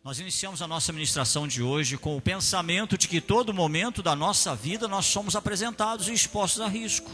Nós iniciamos a nossa ministração de hoje com o pensamento de que todo momento da nossa vida nós somos apresentados e expostos a risco.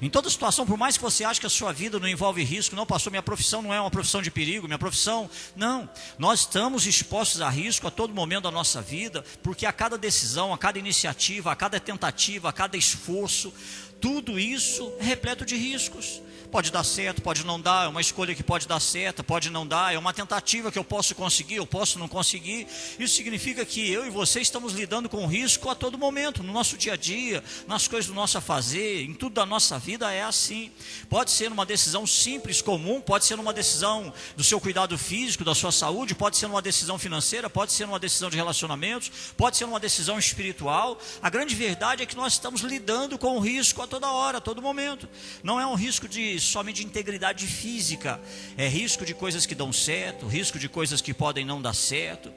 Em toda situação, por mais que você ache que a sua vida não envolve risco, não, pastor, minha profissão não é uma profissão de perigo, minha profissão, não. Nós estamos expostos a risco a todo momento da nossa vida, porque a cada decisão, a cada iniciativa, a cada tentativa, a cada esforço, tudo isso é repleto de riscos. Pode dar certo, pode não dar, é uma escolha que pode dar certo, pode não dar, é uma tentativa que eu posso conseguir, eu posso não conseguir. Isso significa que eu e você estamos lidando com risco a todo momento, no nosso dia a dia, nas coisas do nosso fazer, em tudo da nossa vida é assim. Pode ser uma decisão simples, comum, pode ser uma decisão do seu cuidado físico, da sua saúde, pode ser uma decisão financeira, pode ser uma decisão de relacionamentos, pode ser uma decisão espiritual. A grande verdade é que nós estamos lidando com o risco a toda hora, a todo momento. Não é um risco somente de integridade física, é risco de coisas que dão certo, risco de coisas que podem não dar certo.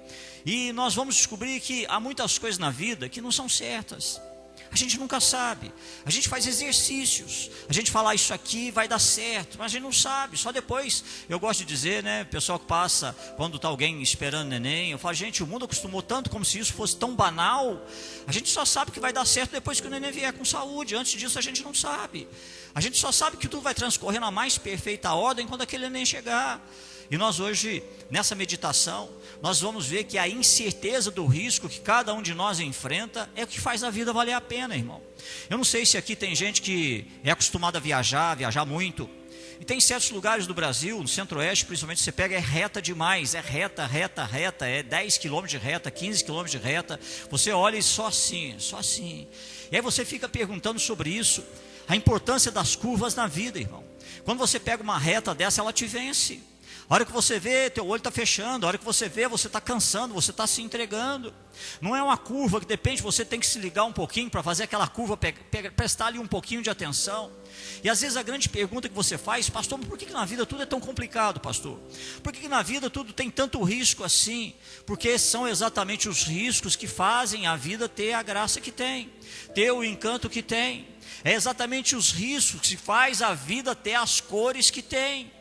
E nós vamos descobrir que há muitas coisas na vida que não são certas. A gente nunca sabe. A gente faz exercícios, a gente fala isso aqui vai dar certo, mas a gente não sabe, só depois. Eu gosto de dizer, né, o pessoal que passa quando está alguém esperando neném, eu falo, gente, o mundo acostumou tanto como se isso fosse tão banal. A gente só sabe que vai dar certo depois que o neném vier com saúde. Antes disso a gente não sabe. A gente só sabe que tudo vai transcorrer na mais perfeita ordem quando aquele neném chegar. E nós hoje, nessa meditação, nós vamos ver que a incerteza do risco que cada um de nós enfrenta é o que faz a vida valer a pena, irmão. Eu não sei se aqui tem gente que é acostumada a viajar muito. E tem certos lugares do Brasil, no centro-oeste, principalmente, você pega, é reta demais, é reta, é 10 km de reta, 15 km de reta. Você olha e só assim. E aí você fica perguntando sobre isso, a importância das curvas na vida, irmão. Quando você pega uma reta dessa, ela te vence. A hora que você vê, teu olho está fechando. A hora que você vê, você está cansando, você está se entregando. Não é uma curva que de repente você tem que se ligar um pouquinho para fazer aquela curva, prestar ali um pouquinho de atenção. E às vezes a grande pergunta que você faz, pastor, por que na vida tudo é tão complicado, pastor? Por que na vida tudo tem tanto risco assim? Porque são exatamente os riscos que fazem a vida ter a graça que tem, ter o encanto que tem. É exatamente os riscos que faz a vida ter as cores que tem.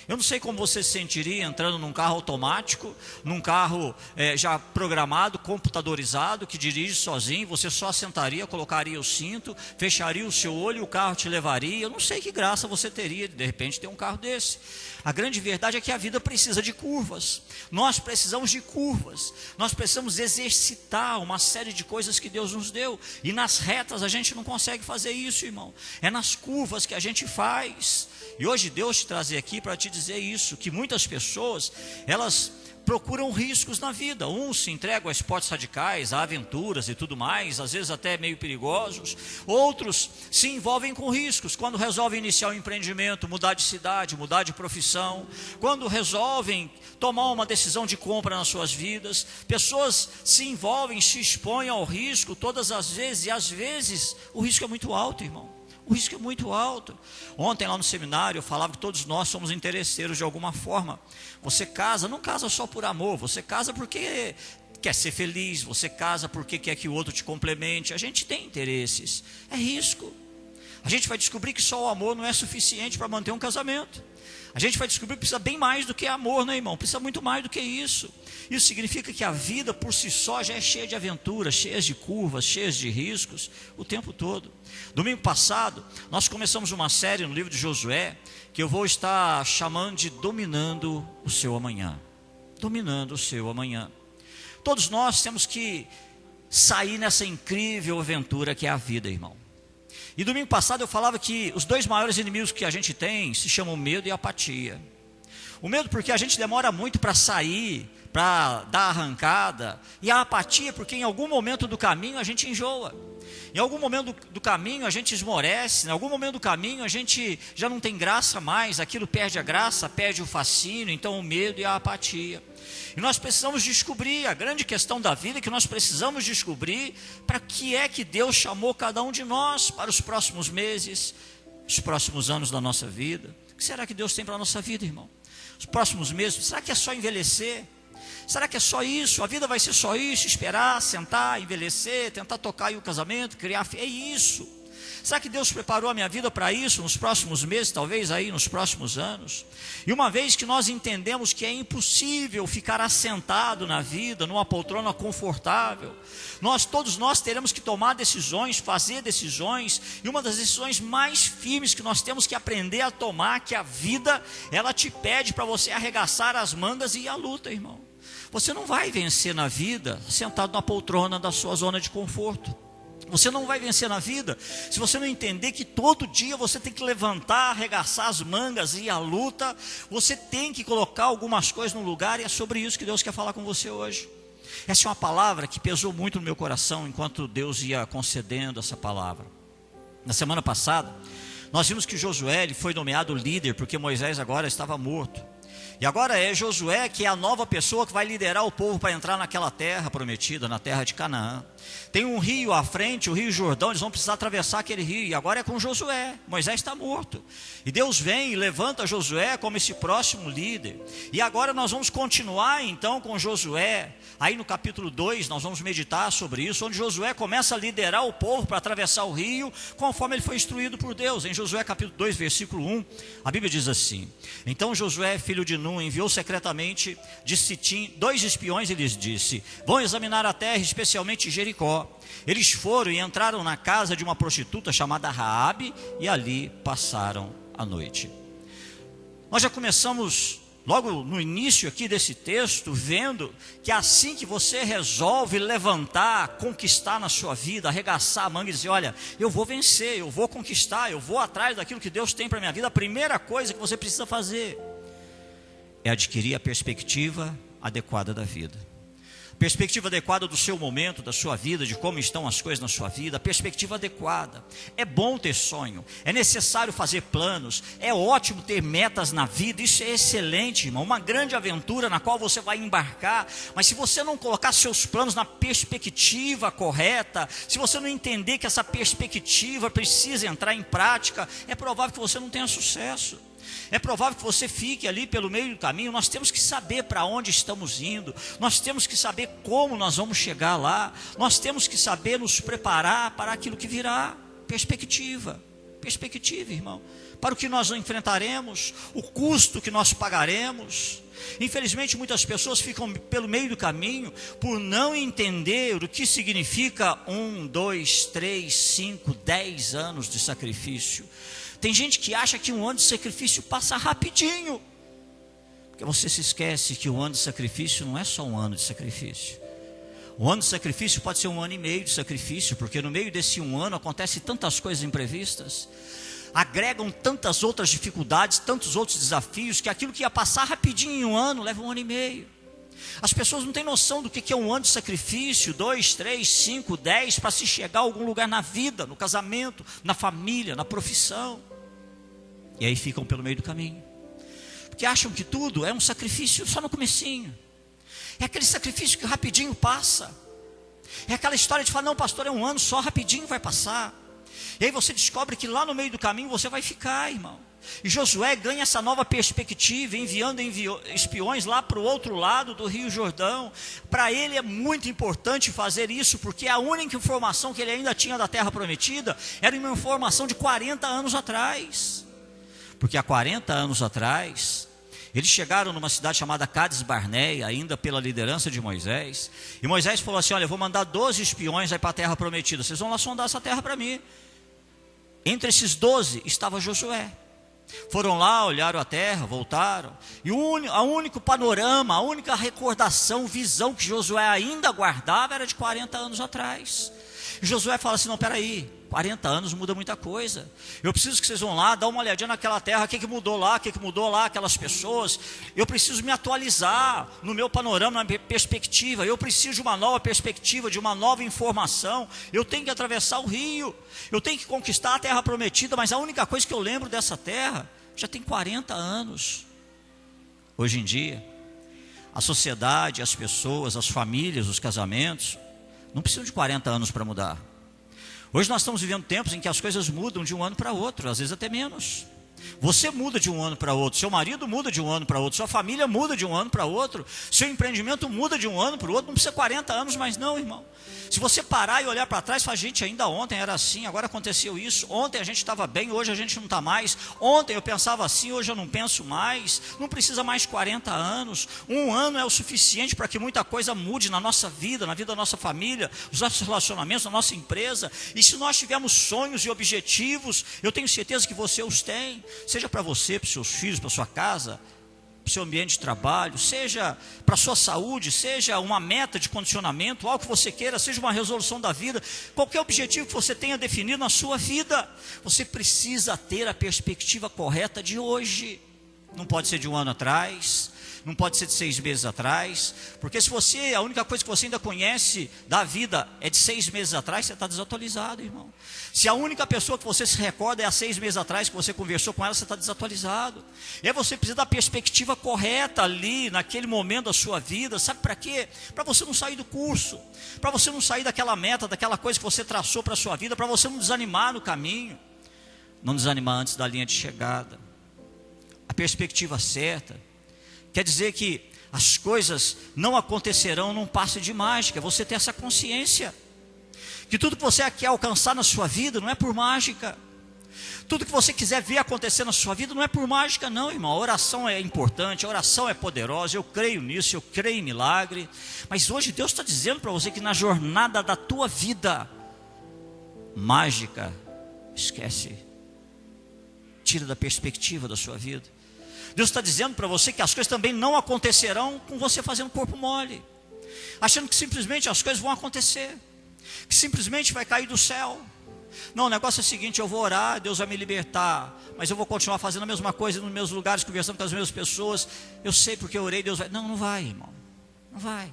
Eu não sei como você se sentiria entrando num carro automático, num carro já programado, computadorizado, que dirige sozinho. Você só sentaria, colocaria o cinto, fecharia o seu olho e o carro te levaria. Eu não sei que graça você teria de repente ter um carro desse. A grande verdade é que a vida precisa de curvas. Nós precisamos de curvas. Nós precisamos exercitar uma série de coisas que Deus nos deu. E nas retas a gente não consegue fazer isso, irmão. É nas curvas que a gente faz. E hoje Deus te trazer aqui para te dizer isso, que muitas pessoas, elas procuram riscos na vida. Uns se entregam a esportes radicais, a aventuras e tudo mais, às vezes até meio perigosos. Outros se envolvem com riscos, quando resolvem iniciar um empreendimento, mudar de cidade, mudar de profissão, quando resolvem tomar uma decisão de compra nas suas vidas. Pessoas se envolvem, se expõem ao risco todas as vezes, e às vezes o risco é muito alto, irmão. O risco é muito alto. Ontem lá no seminário eu falava que todos nós somos interesseiros de alguma forma. Você casa, não casa só por amor, você casa porque quer ser feliz, você casa porque quer que o outro te complemente. A gente tem interesses, é risco. A gente vai descobrir que só o amor não é suficiente para manter um casamento. A gente vai descobrir que precisa bem mais do que amor, né, irmão? Precisa muito mais do que isso. Isso significa que a vida por si só já é cheia de aventuras, cheia de curvas, cheia de riscos o tempo todo. Domingo passado, nós começamos uma série no livro de Josué, que eu vou estar chamando de Dominando o Seu Amanhã. Dominando o Seu Amanhã. Todos nós temos que sair nessa incrível aventura que é a vida, irmão. E domingo passado eu falava que os dois maiores inimigos que a gente tem se chamam medo e apatia. O medo porque a gente demora muito para sair, para dar arrancada. E a apatia porque em algum momento do caminho a gente enjoa. Em algum momento do caminho a gente esmorece. Em algum momento do caminho a gente já não tem graça mais. Aquilo perde a graça, perde o fascínio. Então o medo e a apatia. E nós precisamos descobrir, a grande questão da vida é que nós precisamos descobrir para que é que Deus chamou cada um de nós para os próximos meses, os próximos anos da nossa vida. O que será que Deus tem para a nossa vida, irmão? Os próximos meses, será que é só envelhecer? Será que é só isso? A vida vai ser só isso? Esperar, sentar, envelhecer, tentar tocar aí o casamento, criar... É isso. Será que Deus preparou a minha vida para isso nos próximos meses, talvez aí nos próximos anos? E uma vez que nós entendemos que é impossível ficar assentado na vida, numa poltrona confortável, todos nós teremos que tomar decisões, fazer decisões, e uma das decisões mais firmes que nós temos que aprender a tomar, que a vida, ela te pede para você arregaçar as mangas e ir à luta, irmão. Você não vai vencer na vida sentado na poltrona da sua zona de conforto. Você não vai vencer na vida se você não entender que todo dia você tem que levantar, arregaçar as mangas e ir à luta. Você tem que colocar algumas coisas no lugar, e é sobre isso que Deus quer falar com você hoje. Essa é uma palavra que pesou muito no meu coração enquanto Deus ia concedendo essa palavra. Na semana passada, nós vimos que Josué ele foi nomeado líder porque Moisés agora estava morto. E agora é Josué que é a nova pessoa que vai liderar o povo para entrar naquela terra prometida, na terra de Canaã. Tem um rio à frente, o rio Jordão, eles vão precisar atravessar aquele rio, e agora é com Josué. Moisés está morto, e Deus vem e levanta Josué como esse próximo líder. E agora nós vamos continuar então com Josué. Aí no capítulo 2 nós vamos meditar sobre isso, onde Josué começa a liderar o povo para atravessar o rio, conforme ele foi instruído por Deus. Em Josué capítulo 2, versículo 1, a Bíblia diz assim: então Josué, filho de Nun, enviou secretamente de Sitim 2 espiões e lhes disse: vão examinar a terra, especialmente Jericó. Eles foram e entraram na casa de uma prostituta chamada Raabe, e ali passaram a noite. Nós já começamos logo no início aqui desse texto, vendo que assim que você resolve levantar, conquistar na sua vida, arregaçar a manga e dizer: olha, eu vou vencer, eu vou conquistar, eu vou atrás daquilo que Deus tem para a minha vida, a primeira coisa que você precisa fazer é adquirir a perspectiva adequada da vida. Perspectiva adequada do seu momento, da sua vida, de como estão as coisas na sua vida, perspectiva adequada. É bom ter sonho, é necessário fazer planos, é ótimo ter metas na vida, isso é excelente, irmão, uma grande aventura na qual você vai embarcar, mas se você não colocar seus planos na perspectiva correta, se você não entender que essa perspectiva precisa entrar em prática, é provável que você não tenha sucesso. É provável que você fique ali pelo meio do caminho. Nós temos que saber para onde estamos indo, nós temos que saber como nós vamos chegar lá, nós temos que saber nos preparar para aquilo que virá. Perspectiva, irmão, para o que nós enfrentaremos, o custo que nós pagaremos. Infelizmente muitas pessoas ficam pelo meio do caminho por não entender o que significa 1, 2, 3, 5, 10 anos de sacrifício. Tem gente que acha que um ano de sacrifício passa rapidinho, porque você se esquece que o ano de sacrifício não é só um ano de sacrifício. O ano de sacrifício pode ser 1 ano e meio de sacrifício, porque no meio desse 1 ano acontecem tantas coisas imprevistas, agregam tantas outras dificuldades, tantos outros desafios, que aquilo que ia passar rapidinho em 1 ano, leva 1 ano e meio. As pessoas não têm noção do que é 1 ano de sacrifício, 2, 3, 5, 10, para se chegar a algum lugar na vida, no casamento, na família, na profissão. E aí ficam pelo meio do caminho, porque acham que tudo é um sacrifício só no comecinho. É aquele sacrifício que rapidinho passa. É aquela história de falar: não, pastor, é 1 ano só, rapidinho vai passar. E aí você descobre que lá no meio do caminho você vai ficar, irmão. E Josué ganha essa nova perspectiva, enviando espiões lá para o outro lado do rio Jordão. Para ele é muito importante fazer isso, porque a única informação que ele ainda tinha da terra prometida era uma informação de 40 anos atrás. Porque há 40 anos atrás, eles chegaram numa cidade chamada Cades Barneia, ainda pela liderança de Moisés. E Moisés falou assim: olha, eu vou mandar 12 espiões aí para a terra prometida, vocês vão lá sondar essa terra para mim. Entre esses 12 estava Josué. Foram lá, olharam a terra, voltaram. E o único panorama, a única recordação, visão que Josué ainda guardava era de 40 anos atrás. E Josué fala assim: não, peraí, 40 anos muda muita coisa. Eu preciso que vocês vão lá, dar uma olhadinha naquela terra, o que mudou lá, o que mudou lá, aquelas pessoas. Eu preciso me atualizar no meu panorama, na minha perspectiva. Eu preciso de uma nova perspectiva, de uma nova informação. Eu tenho que atravessar o rio, eu tenho que conquistar a terra prometida, mas a única coisa que eu lembro dessa terra já tem 40 anos. Hoje em dia, a sociedade, as pessoas, as famílias, os casamentos não precisam de 40 anos para mudar. Hoje nós estamos vivendo tempos em que as coisas mudam de um ano para outro, às vezes até menos. Você muda de um ano para outro, seu marido muda de um ano para outro, sua família muda de um ano para outro, seu empreendimento muda de um ano para o outro, não precisa 40 anos mais não, irmão. Se você parar e olhar para trás, fala, gente, ainda ontem era assim, agora aconteceu isso, ontem a gente estava bem, hoje a gente não está mais, ontem eu pensava assim, hoje eu não penso mais, não precisa mais 40 anos, um ano é o suficiente para que muita coisa mude na nossa vida, na vida da nossa família, os nossos relacionamentos, na nossa empresa, e se nós tivermos sonhos e objetivos, eu tenho certeza que você os tem, seja para você, para os seus filhos, para sua casa, para o seu ambiente de trabalho, seja para a sua saúde, seja uma meta de condicionamento, algo que você queira, seja uma resolução da vida, qualquer objetivo que você tenha definido na sua vida, você precisa ter a perspectiva correta de hoje. Não pode ser de um ano atrás, não pode ser de 6 meses atrás, porque se você, a única coisa que você ainda conhece da vida é de 6 meses atrás, você está desatualizado, irmão. Se a única pessoa que você se recorda é há 6 meses atrás que você conversou com ela, você está desatualizado. E aí você precisa da perspectiva correta ali, naquele momento da sua vida, sabe para quê? Para você não sair do curso, para você não sair daquela meta, daquela coisa que você traçou para a sua vida, para você não desanimar no caminho, não desanimar antes da linha de chegada. A perspectiva certa quer dizer que as coisas não acontecerão num passe de mágica, você ter essa consciência, que tudo que você quer alcançar na sua vida não é por mágica, tudo que você quiser ver acontecer na sua vida não é por mágica não, irmão. A oração é importante, a oração é poderosa, eu creio nisso, eu creio em milagre, mas hoje Deus está dizendo para você que na jornada da tua vida, mágica, esquece, tira da perspectiva da sua vida. Deus está dizendo para você que as coisas também não acontecerão com você fazendo corpo mole, achando que simplesmente as coisas vão acontecer, que simplesmente vai cair do céu. Não, o negócio é o seguinte, eu vou orar, Deus vai me libertar, mas eu vou continuar fazendo a mesma coisa nos meus lugares, conversando com as mesmas pessoas, eu sei porque eu orei, Deus vai... Não, não vai, irmão, não vai.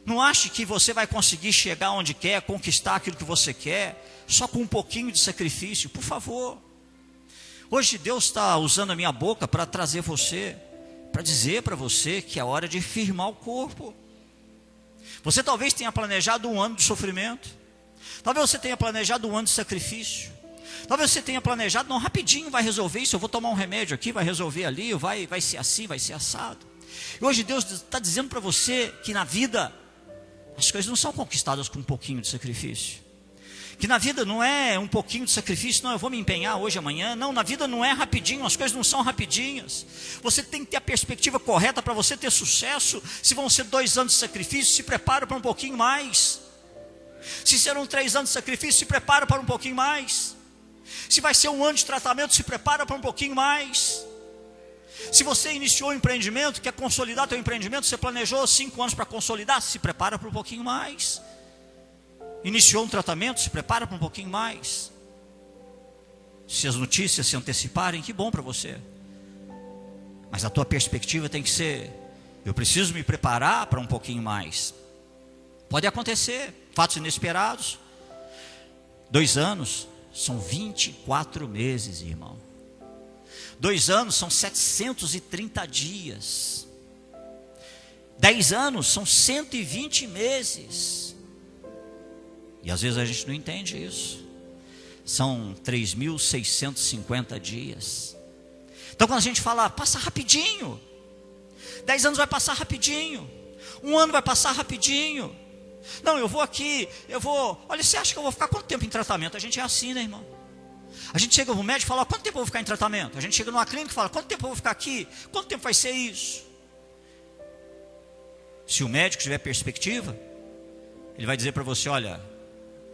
Não ache que você vai conseguir chegar onde quer, conquistar aquilo que você quer, só com um pouquinho de sacrifício, por favor. Hoje Deus está usando a minha boca para trazer você, para dizer para você que é hora de firmar o corpo. Você talvez tenha planejado um ano de sofrimento, talvez você tenha planejado um ano de sacrifício, talvez você tenha planejado, não, rapidinho vai resolver isso, eu vou tomar um remédio aqui, vai resolver ali, vai ser assim, vai ser assado. E hoje Deus está dizendo para você que na vida, as coisas não são conquistadas com um pouquinho de sacrifício. Que na vida não é um pouquinho de sacrifício, não, eu vou me empenhar hoje, amanhã. Não, na vida não é rapidinho, as coisas não são rapidinhas. Você tem que ter a perspectiva correta para você ter sucesso. Se vão ser 2 anos de sacrifício, se prepara para um pouquinho mais. Se serão 3 anos de sacrifício, se prepara para um pouquinho mais. Se vai ser 1 ano de tratamento, se prepara para um pouquinho mais. Se você iniciou um empreendimento, quer consolidar teu empreendimento, você planejou 5 anos para consolidar, se prepara para um pouquinho mais. Iniciou um tratamento, se prepara para um pouquinho mais. Se as notícias se anteciparem, que bom para você. Mas a tua perspectiva tem que ser, eu preciso me preparar para um pouquinho mais. Pode acontecer, fatos inesperados. 2 anos são 24 meses, irmão. 2 anos são 730 dias. 10 anos são 120 meses. E às vezes a gente não entende isso. São 3.650 dias. Então quando a gente fala, passa rapidinho. 10 anos vai passar rapidinho. 1 ano vai passar rapidinho. Não, eu vou aqui, olha, você acha que eu vou ficar quanto tempo em tratamento? A gente é assim, né, irmão? A gente chega no médico e fala, quanto tempo eu vou ficar em tratamento? A gente chega numa clínica e fala, quanto tempo eu vou ficar aqui? Quanto tempo vai ser isso? Se o médico tiver perspectiva, ele vai dizer para você, olha,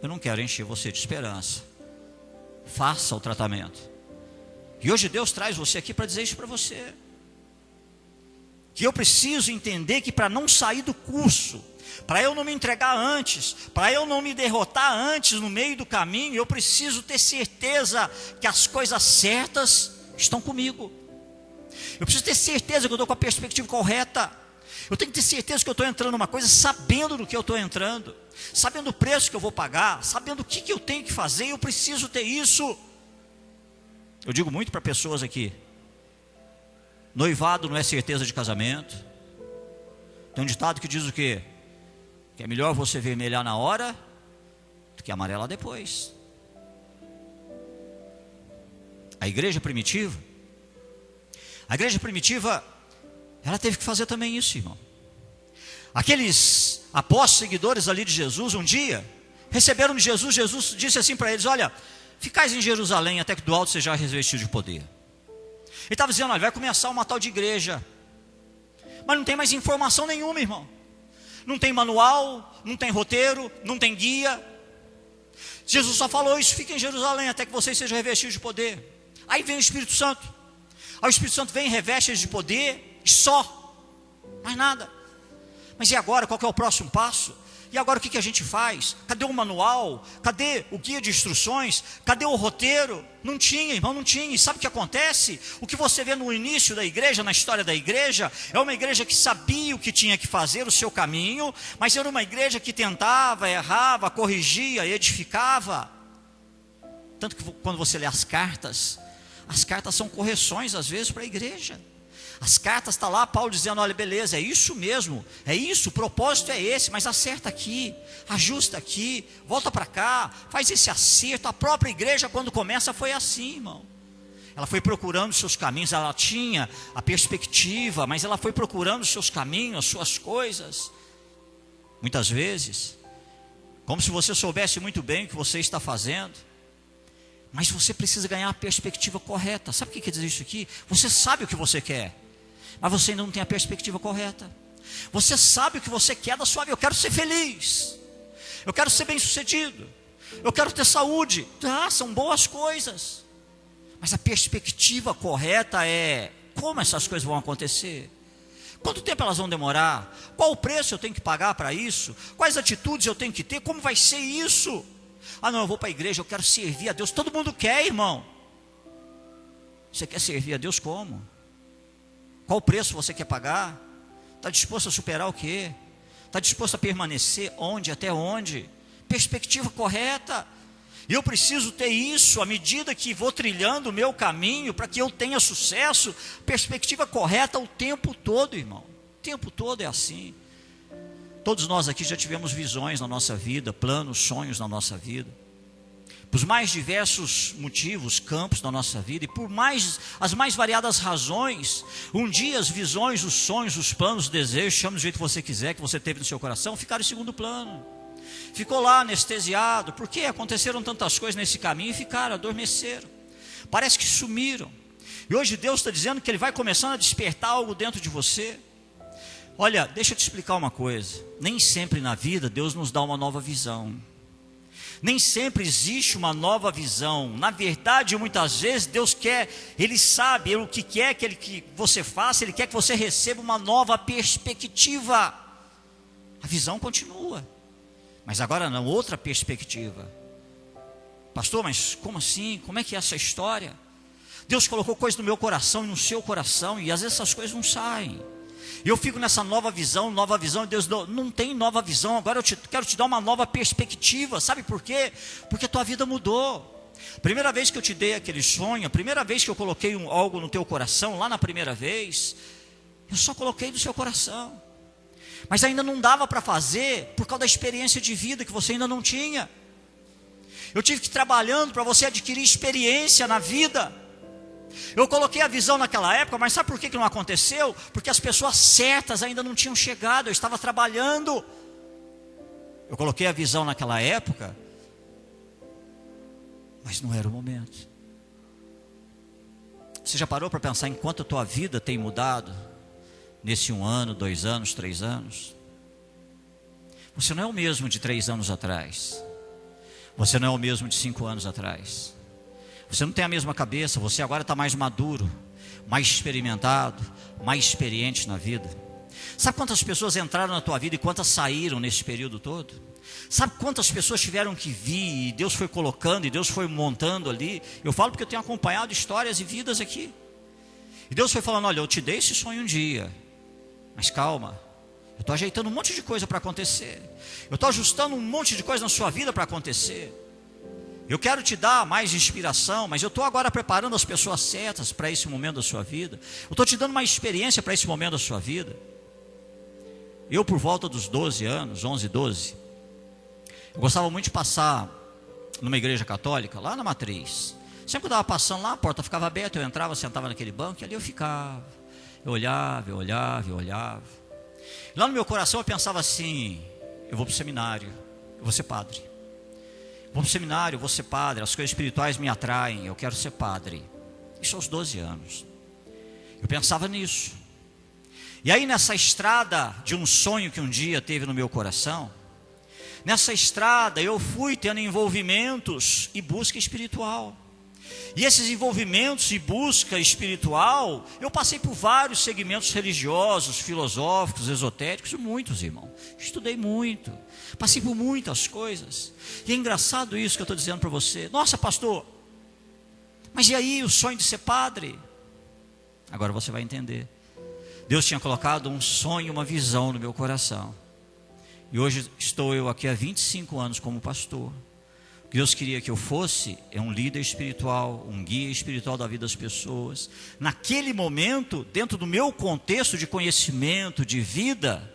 eu não quero encher você de esperança, faça o tratamento. E hoje Deus traz você aqui para dizer isso para você, que eu preciso entender que para não sair do curso, para eu não me entregar antes, para eu não me derrotar antes no meio do caminho, eu preciso ter certeza que as coisas certas estão comigo. Eu preciso ter certeza que eu estou com a perspectiva correta. Eu tenho que ter certeza que eu estou entrando numa coisa sabendo no que eu estou entrando, sabendo o preço que eu vou pagar, sabendo o que eu tenho que fazer. Eu preciso ter isso. Eu digo muito para pessoas aqui, noivado não é certeza de casamento. Tem um ditado que diz o quê? Que é melhor você vermelhar na hora do que amarelar depois. A igreja primitiva, ela teve que fazer também isso, irmão. Aqueles apóstolos, seguidores ali de Jesus, um dia, receberam de Jesus. Jesus disse assim para eles: olha, ficais em Jerusalém até que do alto seja revestido de poder. Ele estava dizendo: olha, vai começar uma tal de igreja, mas não tem mais informação nenhuma, irmão. Não tem manual, não tem roteiro, não tem guia. Jesus só falou isso: fiquem em Jerusalém até que vocês sejam revestidos de poder. Aí vem o Espírito Santo. Aí o Espírito Santo vem e reveste eles de poder, e só, mais nada. Mas e agora, qual que é o próximo passo? E agora o que a gente faz? Cadê o manual? Cadê o guia de instruções? Cadê o roteiro? Não tinha, irmão, não tinha. E sabe o que acontece? O que você vê no início da igreja, na história da igreja, é uma igreja que sabia o que tinha que fazer, o seu caminho, mas era uma igreja que tentava, errava, corrigia, edificava. Tanto que quando você lê as cartas são correções às vezes para a igreja. As cartas está lá, Paulo dizendo: olha, beleza, é isso mesmo, é isso, o propósito é esse, mas acerta aqui, ajusta aqui, volta para cá, faz esse acerto. A própria igreja, quando começa, foi assim, irmão. Ela foi procurando seus caminhos, ela tinha a perspectiva, mas ela foi procurando seus caminhos, as suas coisas. Muitas vezes, como se você soubesse muito bem o que você está fazendo, mas você precisa ganhar a perspectiva correta. Sabe o que quer dizer isso aqui? Você sabe o que você quer, mas você ainda não tem a perspectiva correta. Você sabe o que você quer da sua vida. Eu quero ser feliz, eu quero ser bem sucedido, eu quero ter saúde. São boas coisas, mas a perspectiva correta é: como essas coisas vão acontecer? Quanto tempo elas vão demorar? Qual o preço eu tenho que pagar para isso? Quais atitudes eu tenho que ter? Como vai ser isso? Não, eu vou para a igreja, eu quero servir a Deus. Todo mundo quer, irmão. Você quer servir a Deus como? Qual o preço você quer pagar? Está disposto a superar o quê? Está disposto a permanecer onde? Até onde? Perspectiva correta. E eu preciso ter isso à medida que vou trilhando o meu caminho, para que eu tenha sucesso. Perspectiva correta o tempo todo, irmão. O tempo todo é assim. Todos nós aqui já tivemos visões na nossa vida, planos, sonhos na nossa vida, por os mais diversos motivos, campos da nossa vida, e por as mais variadas razões. Um dia as visões, os sonhos, os planos, os desejos, chame do jeito que você quiser, que você teve no seu coração, ficaram em segundo plano. Ficou lá anestesiado, porque aconteceram tantas coisas nesse caminho e ficaram, adormeceram, parece que sumiram. E hoje Deus está dizendo que Ele vai começando a despertar algo dentro de você. Olha, deixa eu te explicar uma coisa. Nem sempre na vida Deus nos dá uma nova visão. Nem sempre existe uma nova visão. Na verdade, muitas vezes Deus quer, Ele sabe o que quer que você faça. Ele quer que você receba uma nova perspectiva. A visão continua, mas agora não, outra perspectiva. Pastor, mas como assim? Como é que é essa história? Deus colocou coisas no meu coração e no seu coração, e às vezes essas coisas não saem. Eu fico nessa nova visão, e Deus não tem nova visão. Agora eu quero te dar uma nova perspectiva. Sabe por quê? Porque a tua vida mudou. Primeira vez que eu te dei aquele sonho, a primeira vez que eu coloquei algo no teu coração, lá na primeira vez, eu só coloquei no seu coração, mas ainda não dava para fazer, por causa da experiência de vida que você ainda não tinha. Eu tive que ir trabalhando para você adquirir experiência na vida. Eu coloquei a visão naquela época, mas sabe por que não aconteceu? Porque as pessoas certas ainda não tinham chegado, eu estava trabalhando. Eu coloquei a visão naquela época, mas não era o momento. Você já parou para pensar em quanto a tua vida tem mudado nesse 1 ano, 2 anos, 3 anos? Você não é o mesmo de 3 anos atrás. Você não é o mesmo de 5 anos atrás. Você não tem a mesma cabeça. Você agora está mais maduro, mais experimentado, mais experiente na vida. Sabe quantas pessoas entraram na tua vida e quantas saíram nesse período todo? Sabe quantas pessoas tiveram que vir e Deus foi colocando e Deus foi montando ali? Eu falo porque eu tenho acompanhado histórias e vidas aqui. E Deus foi falando: olha, eu te dei esse sonho um dia, mas calma, eu estou ajeitando um monte de coisa para acontecer. Eu estou ajustando um monte de coisa na sua vida para acontecer. Eu quero te dar mais inspiração, mas eu estou agora preparando as pessoas certas para esse momento da sua vida. Eu estou te dando mais experiência para esse momento da sua vida. Eu, por volta dos 12 anos, 11, 12, eu gostava muito de passar numa igreja católica, lá na Matriz. Sempre que eu estava passando lá, a porta ficava aberta, eu entrava, sentava naquele banco, e ali eu ficava. Eu olhava, eu olhava, eu olhava. Lá no meu coração eu pensava assim: eu vou para o seminário, eu vou ser padre. Vou para o seminário, eu vou ser padre, as coisas espirituais me atraem, eu quero ser padre. Isso aos 12 anos. Eu pensava nisso. E aí nessa estrada de um sonho que um dia teve no meu coração, nessa estrada eu fui tendo envolvimentos e busca espiritual. E esses envolvimentos e busca espiritual, eu passei por vários segmentos religiosos, filosóficos, esotéricos, muitos, irmão. Estudei muito, passei por muitas coisas. E é engraçado isso que eu estou dizendo para você. Nossa, pastor, mas e aí o sonho de ser padre? Agora você vai entender. Deus tinha colocado um sonho, uma visão no meu coração. E hoje estou eu aqui há 25 anos como pastor. Deus queria que eu fosse um líder espiritual, um guia espiritual da vida das pessoas. Naquele momento, dentro do meu contexto de conhecimento, de vida,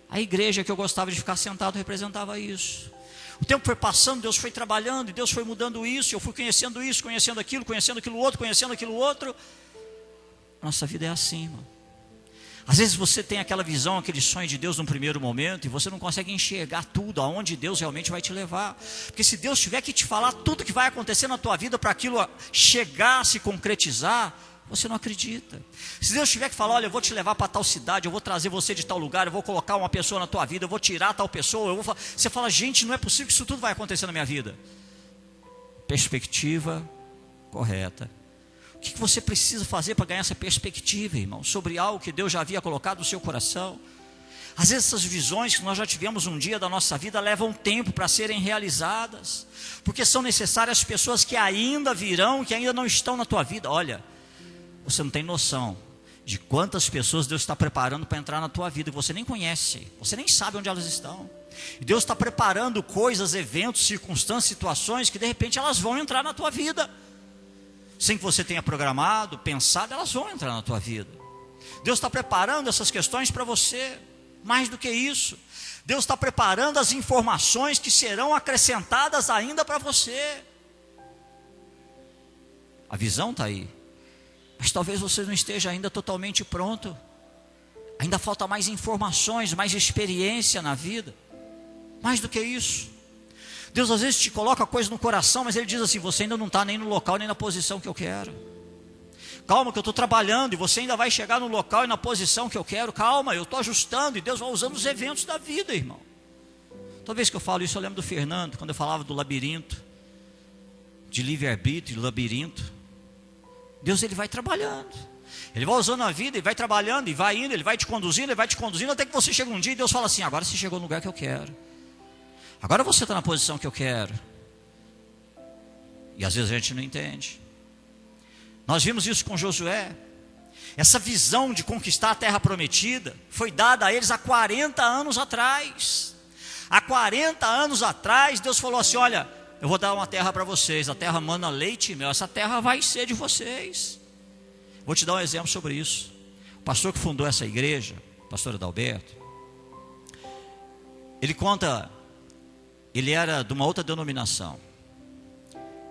a igreja que eu gostava de ficar sentado representava isso. O tempo foi passando, Deus foi trabalhando, e Deus foi mudando isso, eu fui conhecendo isso, conhecendo aquilo outro, conhecendo aquilo outro. Nossa vida é assim, irmão. Às vezes você tem aquela visão, aquele sonho de Deus num primeiro momento, e você não consegue enxergar tudo, aonde Deus realmente vai te levar. Porque se Deus tiver que te falar tudo que vai acontecer na tua vida para aquilo chegar, se concretizar, você não acredita. Se Deus tiver que falar: olha, eu vou te levar para tal cidade, eu vou trazer você de tal lugar, eu vou colocar uma pessoa na tua vida, eu vou tirar tal pessoa, você fala: gente, não é possível que isso tudo vai acontecer na minha vida. Perspectiva correta. O que você precisa fazer para ganhar essa perspectiva, irmão, sobre algo que Deus já havia colocado no seu coração? Às vezes essas visões que nós já tivemos um dia da nossa vida levam tempo para serem realizadas, porque são necessárias pessoas que ainda virão, que ainda não estão na tua vida. Olha, você não tem noção de quantas pessoas Deus está preparando para entrar na tua vida, que você nem conhece, você nem sabe onde elas estão. E Deus está preparando coisas, eventos, circunstâncias, situações que de repente elas vão entrar na tua vida. Sem que você tenha programado, pensado, elas vão entrar na tua vida. Deus está preparando essas questões para você. Mais do que isso, Deus está preparando as informações que serão acrescentadas ainda para você. A visão está aí, mas talvez você não esteja ainda totalmente pronto. Ainda falta mais informações, mais experiência na vida. Mais do que isso, Deus às vezes te coloca coisa no coração, mas Ele diz assim: você ainda não está nem no local, nem na posição que eu quero. Calma que eu estou trabalhando, e você ainda vai chegar no local e na posição que eu quero. Calma, eu estou ajustando, e Deus vai usando os eventos da vida, irmão. Toda vez que eu falo isso, eu lembro do Fernando, quando eu falava do labirinto, de livre-arbítrio, de labirinto. Deus, Ele vai trabalhando, Ele vai usando a vida, e vai trabalhando, e vai indo, Ele vai te conduzindo, até que você chega um dia e Deus fala assim: agora você chegou no lugar que eu quero. Agora você está na posição que eu quero. E às vezes a gente não entende. Nós vimos isso com Josué. Essa visão de conquistar a terra prometida foi dada a eles há 40 anos atrás. Há 40 anos atrás Deus falou assim: olha, eu vou dar uma terra para vocês, a terra mana leite e mel, essa terra vai ser de vocês. Vou te dar um exemplo sobre isso. O pastor que fundou essa igreja, o pastor Adalberto, ele conta... Ele era de uma outra denominação.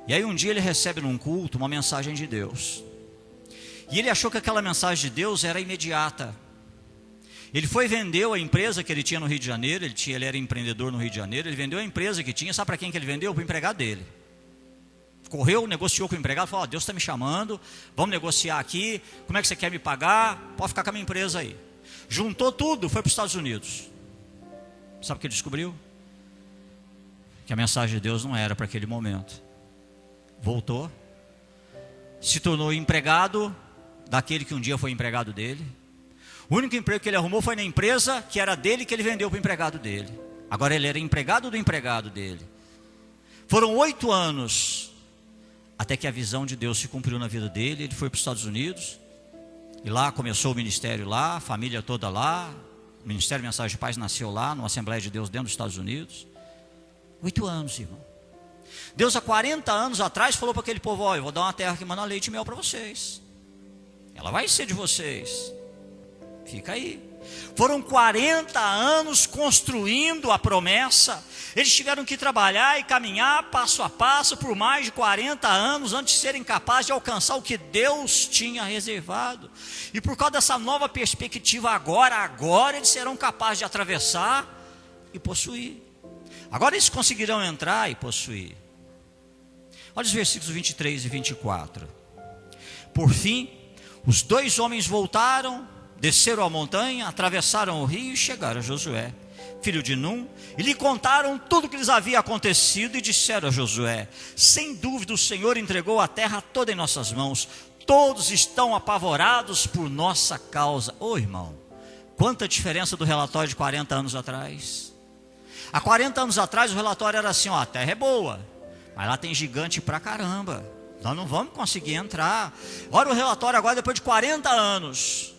E aí um dia ele recebe num culto uma mensagem de Deus. E ele achou que aquela mensagem de Deus era imediata. Ele foi e vendeu a empresa que ele tinha no Rio de Janeiro. Ele era empreendedor no Rio de Janeiro. Ele vendeu a empresa que tinha. Sabe para quem que ele vendeu? Para o empregado dele. Correu, negociou com o empregado. Falou: Deus está me chamando, vamos negociar aqui. Como é que você quer me pagar? Pode ficar com a minha empresa aí. Juntou tudo, foi para os Estados Unidos. Sabe o que ele descobriu? Que a mensagem de Deus não era para aquele momento. Voltou, se tornou empregado daquele que um dia foi empregado dele. O único emprego que ele arrumou foi na empresa que era dele, que ele vendeu para o empregado dele. Agora ele era empregado do empregado dele. Foram 8 anos até que a visão de Deus se cumpriu na vida dele. Ele foi para os Estados Unidos, e lá começou o ministério lá, a família toda lá. O Ministério Mensagem de Paz nasceu lá, numa Assembleia de Deus dentro dos Estados Unidos. 8 anos, irmão. Deus há 40 anos atrás falou para aquele povo: olha, eu vou dar uma terra que manda leite e mel para vocês. Ela vai ser de vocês. Fica aí. Foram 40 anos construindo a promessa. Eles tiveram que trabalhar e caminhar passo a passo por mais de 40 anos antes de serem capazes de alcançar o que Deus tinha reservado. E por causa dessa nova perspectiva, agora eles serão capazes de atravessar e possuir. Agora eles conseguirão entrar e possuir. Olha os versículos 23 e 24. Por fim, os 2 homens voltaram, desceram a montanha, atravessaram o rio e chegaram a Josué, filho de Num, e lhe contaram tudo o que lhes havia acontecido e disseram a Josué: sem dúvida o Senhor entregou a terra toda em nossas mãos, todos estão apavorados por nossa causa. Ô irmão, quanta diferença do relatório de 40 anos atrás. Há 40 anos atrás o relatório era assim: ó, a terra é boa, mas lá tem gigante pra caramba, nós não vamos conseguir entrar. Olha o relatório agora, depois de 40 anos,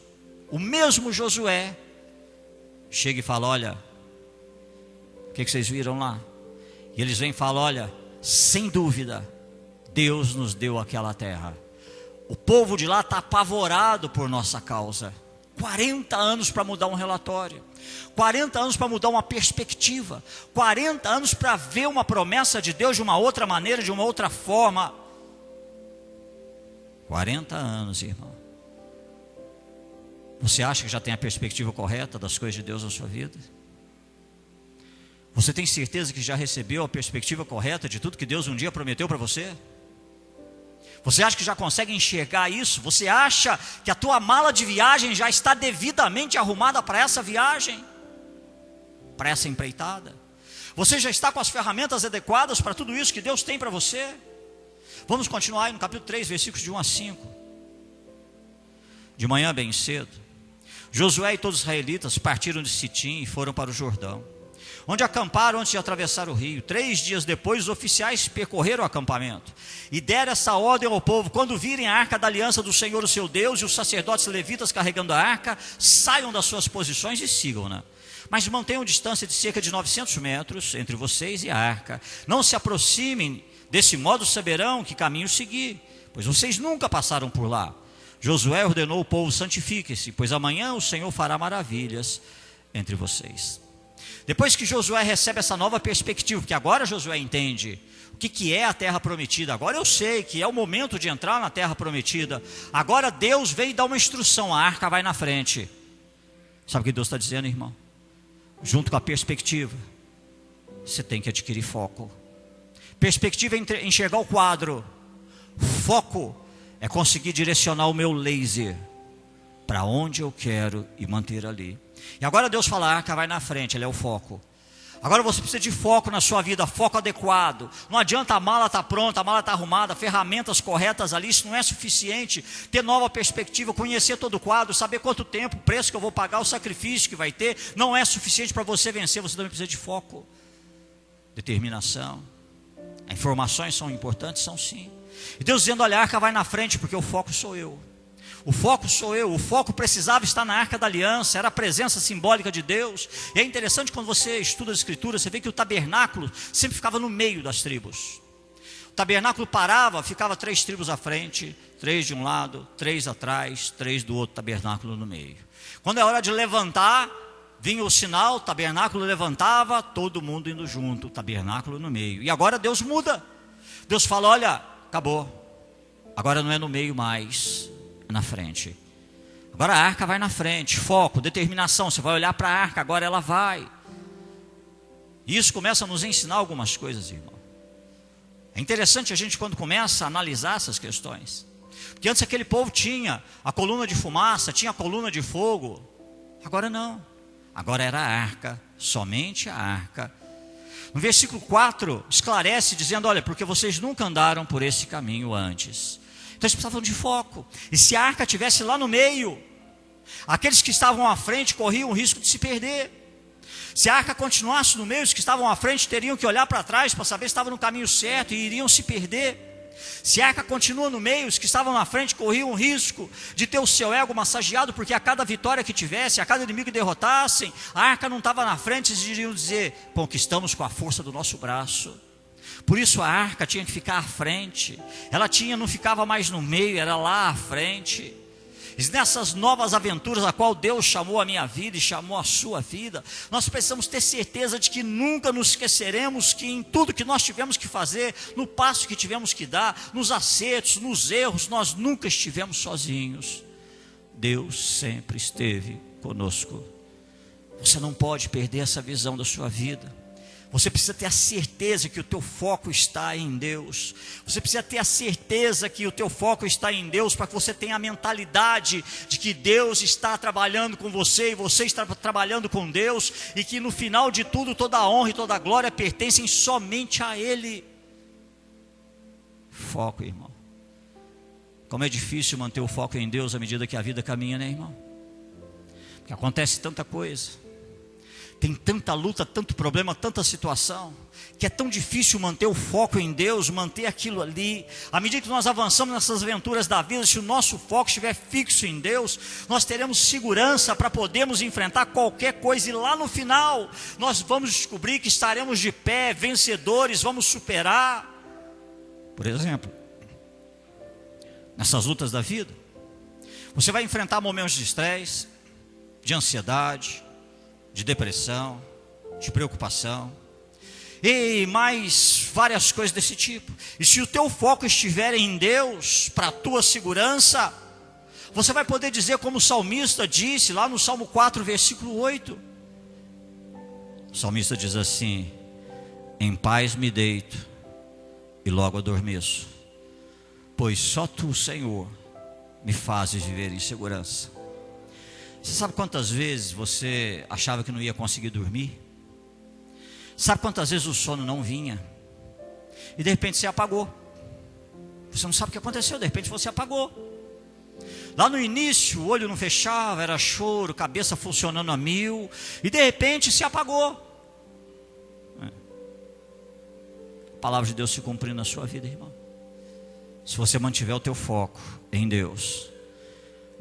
o mesmo Josué chega e fala: olha, o que vocês viram lá? E eles vêm e falam: olha, sem dúvida Deus nos deu aquela terra. O povo de lá está apavorado por nossa causa. 40 anos para mudar um relatório, 40 anos para mudar uma perspectiva, 40 anos para ver uma promessa de Deus de uma outra maneira, de uma outra forma. 40 anos, irmão. Você acha que já tem a perspectiva correta das coisas de Deus na sua vida? Você tem certeza que já recebeu a perspectiva correta de tudo que Deus um dia prometeu para você? Você acha que já consegue enxergar isso? Você acha que a tua mala de viagem já está devidamente arrumada para essa viagem? Para essa empreitada? Você já está com as ferramentas adequadas para tudo isso que Deus tem para você? Vamos continuar aí no capítulo 3, versículos de 1 a 5. De manhã bem cedo, Josué e todos os israelitas partiram de Sitim e foram para o Jordão, onde acamparam antes de atravessar o rio. 3 dias depois, os oficiais percorreram o acampamento e deram essa ordem ao povo: quando virem a arca da aliança do Senhor, o seu Deus, e os sacerdotes levitas carregando a arca, saiam das suas posições e sigam-na. Mas mantenham distância de cerca de 900 metros entre vocês e a arca. Não se aproximem, desse modo saberão que caminho seguir, pois vocês nunca passaram por lá. Josué ordenou ao povo: santifiquem-se, pois amanhã o Senhor fará maravilhas entre vocês. Depois que Josué recebe essa nova perspectiva, porque agora Josué entende o que é a terra prometida. Agora eu sei que é o momento de entrar na terra prometida. Agora Deus veio dar uma instrução: a arca vai na frente. Sabe o que Deus está dizendo, irmão? Junto com a perspectiva, você tem que adquirir foco. Perspectiva é enxergar o quadro. Foco é conseguir direcionar o meu laser para onde eu quero e manter ali. E agora Deus fala: a arca vai na frente, ele é o foco. Agora você precisa de foco na sua vida, foco adequado. Não adianta a mala estar pronta, a mala estar arrumada, ferramentas corretas ali, isso não é suficiente. Ter nova perspectiva, conhecer todo o quadro, saber quanto tempo, o preço que eu vou pagar, o sacrifício que vai ter, não é suficiente para você vencer. Você também precisa de foco, determinação. Informações são importantes? São sim. E Deus dizendo: olha, a arca vai na frente, porque o foco sou eu. O foco sou eu. O foco precisava estar na arca da aliança, era a presença simbólica de Deus. E é interessante, quando você estuda as escrituras, você vê que o tabernáculo sempre ficava no meio das tribos. O tabernáculo parava, ficava 3 tribos à frente, 3 de um lado, 3 atrás, 3 do outro, tabernáculo no meio. Quando é hora de levantar, vinha o sinal, o tabernáculo levantava, todo mundo indo junto, o tabernáculo no meio. E agora Deus muda. Deus fala: olha, acabou. Agora não é no meio mais, é na frente. Agora a arca vai na frente. Foco, determinação. Você vai olhar para a arca, agora ela vai. E isso começa a nos ensinar algumas coisas, irmão. É interessante a gente, quando começa a analisar essas questões, porque antes aquele povo tinha a coluna de fumaça, tinha a coluna de fogo. Agora não. Agora era a arca, somente a arca. No versículo 4, esclarece dizendo: olha, porque vocês nunca andaram por esse caminho antes. Então eles precisavam de foco. E se a arca estivesse lá no meio, aqueles que estavam à frente corriam o risco de se perder. Se a arca continuasse no meio, os que estavam à frente teriam que olhar para trás para saber se estavam no caminho certo e iriam se perder. Se a arca continua no meio, os que estavam na frente corriam o risco de ter o seu ego massageado, porque a cada vitória que tivesse, a cada inimigo que derrotassem, a arca não estava na frente, eles iriam dizer: conquistamos com a força do nosso braço. Por isso a arca tinha que ficar à frente. Ela não ficava mais no meio, era lá à frente. e nessas novas aventuras a qual Deus chamou a minha vida e chamou a sua vida, nós precisamos ter certeza de que nunca nos esqueceremos que em tudo que nós tivemos que fazer, no passo que tivemos que dar, nos acertos, nos erros, nós nunca estivemos sozinhos. Deus sempre esteve conosco. Você não pode perder essa visão da sua vida. Você precisa ter a certeza que o teu foco está em Deus. Você precisa ter a certeza que o teu foco está em Deus, para que você tenha a mentalidade de que Deus está trabalhando com você e você está trabalhando com Deus, e que no final de tudo, toda a honra e toda a glória pertencem somente a Ele. Foco, irmão. Como é difícil manter o foco em Deus à medida que a vida caminha, né, irmão? Porque acontece tanta coisa. Tem tanta luta, tanto problema, tanta situação, que é tão difícil manter o foco em Deus, manter aquilo ali. À medida que nós avançamos nessas aventuras da vida, se o nosso foco estiver fixo em Deus, nós teremos segurança para podermos enfrentar qualquer coisa. E lá no final, nós vamos descobrir que estaremos de pé, vencedores, vamos superar. Por exemplo, nessas lutas da vida, você vai enfrentar momentos de estresse, de ansiedade, de depressão, de preocupação e mais várias coisas desse tipo. E se o teu foco estiver em Deus, para a tua segurança, você vai poder dizer como o salmista disse lá no Salmo 4, versículo 8. O salmista diz assim: em paz me deito e logo adormeço, pois só tu, Senhor, me fazes viver em segurança. Você sabe quantas vezes você achava que não ia conseguir dormir? Sabe quantas vezes o sono não vinha? E de repente você apagou. Você não sabe o que aconteceu, de repente você apagou. Lá no início o olho não fechava, era choro, cabeça funcionando a mil, e de repente se apagou. A palavra de Deus se cumprindo na sua vida, irmão. Se você mantiver o teu foco em Deus,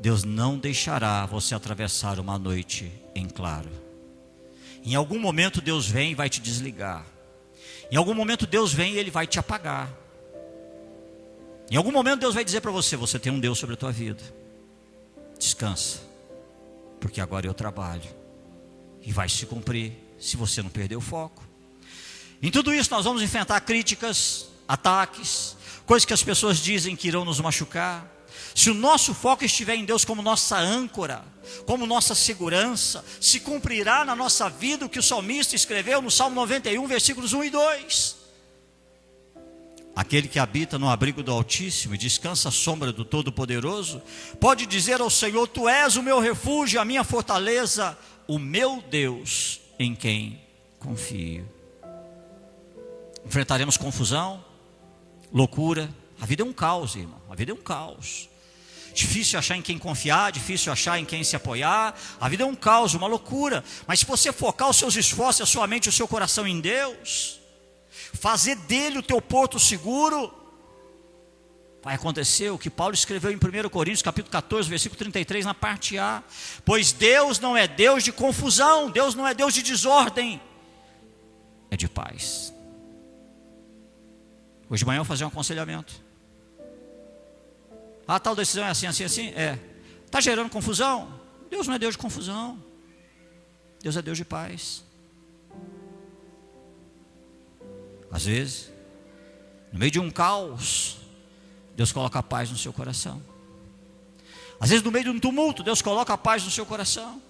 Deus não deixará você atravessar uma noite em claro. Em algum momento Deus vem e vai te desligar. Em algum momento Deus vem e Ele vai te apagar. Em algum momento Deus vai dizer para você: você tem um Deus sobre a tua vida. Descansa, porque agora eu trabalho. E vai se cumprir, se você não perder o foco. Em tudo isso nós vamos enfrentar críticas, ataques, coisas que as pessoas dizem que irão nos machucar. Se o nosso foco estiver em Deus como nossa âncora, como nossa segurança, se cumprirá na nossa vida o que o salmista escreveu no Salmo 91, versículos 1 e 2. Aquele que habita no abrigo do Altíssimo e descansa à sombra do Todo-Poderoso, pode dizer ao Senhor: tu és o meu refúgio, a minha fortaleza, o meu Deus em quem confio. Enfrentaremos confusão, loucura. A vida é um caos, irmão, a vida é um caos. Difícil achar em quem confiar, difícil achar em quem se apoiar. A vida é um caos, uma loucura. Mas se você focar os seus esforços, a sua mente e o seu coração em Deus, fazer dele o teu porto seguro, vai acontecer o que Paulo escreveu em 1 Coríntios capítulo 14, versículo 33, na parte A. Pois Deus não é Deus de confusão, Deus não é Deus de desordem, é de paz. Hoje de manhã eu vou fazer um aconselhamento. Tal decisão é assim, assim, assim? É. Está gerando confusão? Deus não é Deus de confusão. Deus é Deus de paz. Às vezes, no meio de um caos, Deus coloca a paz no seu coração. Às vezes no meio de um tumulto, Deus coloca a paz no seu coração.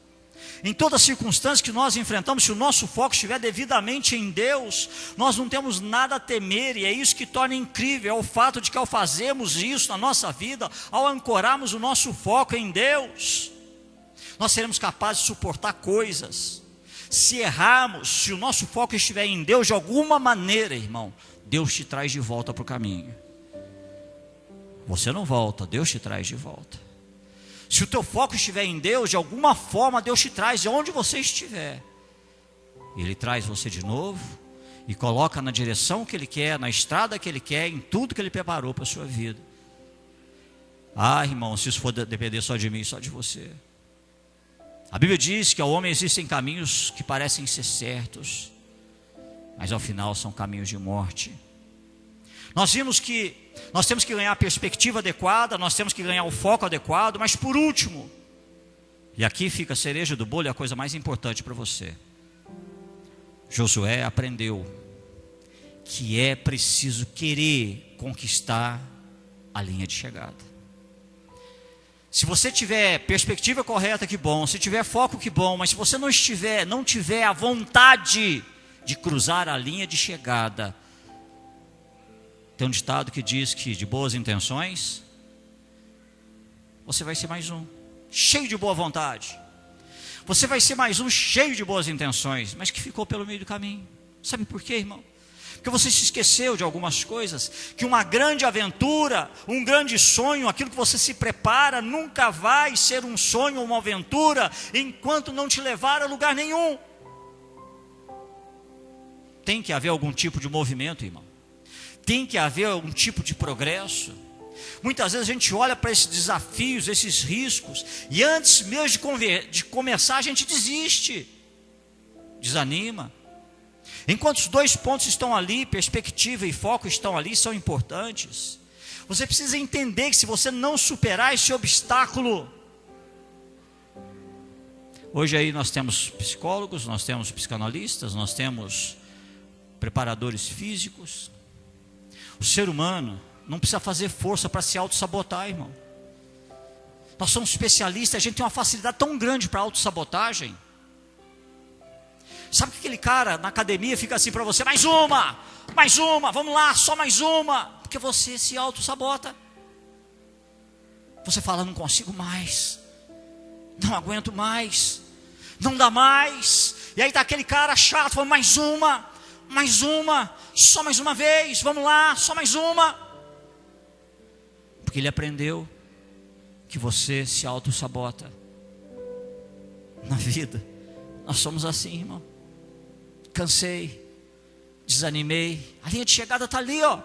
Em todas as circunstâncias que nós enfrentamos, se o nosso foco estiver devidamente em Deus, nós não temos nada a temer. E é isso que torna incrível, é o fato de que ao fazermos isso na nossa vida, ao ancorarmos o nosso foco em Deus, nós seremos capazes de suportar coisas. Se errarmos, se o nosso foco estiver em Deus, de alguma maneira, irmão, Deus te traz de volta para o caminho. Você não volta, Deus te traz de volta. Se o teu foco estiver em Deus, de alguma forma Deus te traz de onde você estiver. Ele traz você de novo e coloca na direção que Ele quer, na estrada que Ele quer, em tudo que Ele preparou para a sua vida. Irmão, se isso for depender só de mim, só de você. A Bíblia diz que ao homem existem caminhos que parecem ser certos, mas ao final são caminhos de morte. Nós vimos que nós temos que ganhar a perspectiva adequada, nós temos que ganhar o foco adequado, mas por último, e aqui fica a cereja do bolo, é a coisa mais importante para você. Josué aprendeu que é preciso querer conquistar a linha de chegada. Se você tiver perspectiva correta, que bom. Se tiver foco, que bom. Mas se você não tiver a vontade de cruzar a linha de chegada, tem um ditado que diz que de boas intenções, você vai ser mais um, cheio de boa vontade. Você vai ser mais um cheio de boas intenções, mas que ficou pelo meio do caminho. Sabe por quê, irmão? Porque você se esqueceu de algumas coisas, que uma grande aventura, um grande sonho, aquilo que você se prepara, nunca vai ser um sonho ou uma aventura, enquanto não te levar a lugar nenhum. Tem que haver algum tipo de movimento, irmão. Tem que haver algum tipo de progresso. Muitas vezes a gente olha para esses desafios, esses riscos, e antes mesmo de começar a gente desiste, desanima. Enquanto os dois pontos estão ali, perspectiva e foco estão ali, são importantes. Você precisa entender que se você não superar esse obstáculo, hoje aí nós temos psicólogos, nós temos psicanalistas, nós temos preparadores físicos. O ser humano não precisa fazer força para se auto-sabotar, irmão. Nós somos especialistas, a gente tem uma facilidade tão grande para auto-sabotagem. Sabe que aquele cara na academia fica assim para você, mais uma, vamos lá, só mais uma. Porque você se auto-sabota. Você fala, não consigo mais, não aguento mais, não dá mais. E aí está aquele cara chato, falando, mais uma, só mais uma vez, vamos lá, só mais uma. Porque ele aprendeu que você se auto-sabota. Na vida, nós somos assim, irmão. Cansei, desanimei, a linha de chegada está ali, ó.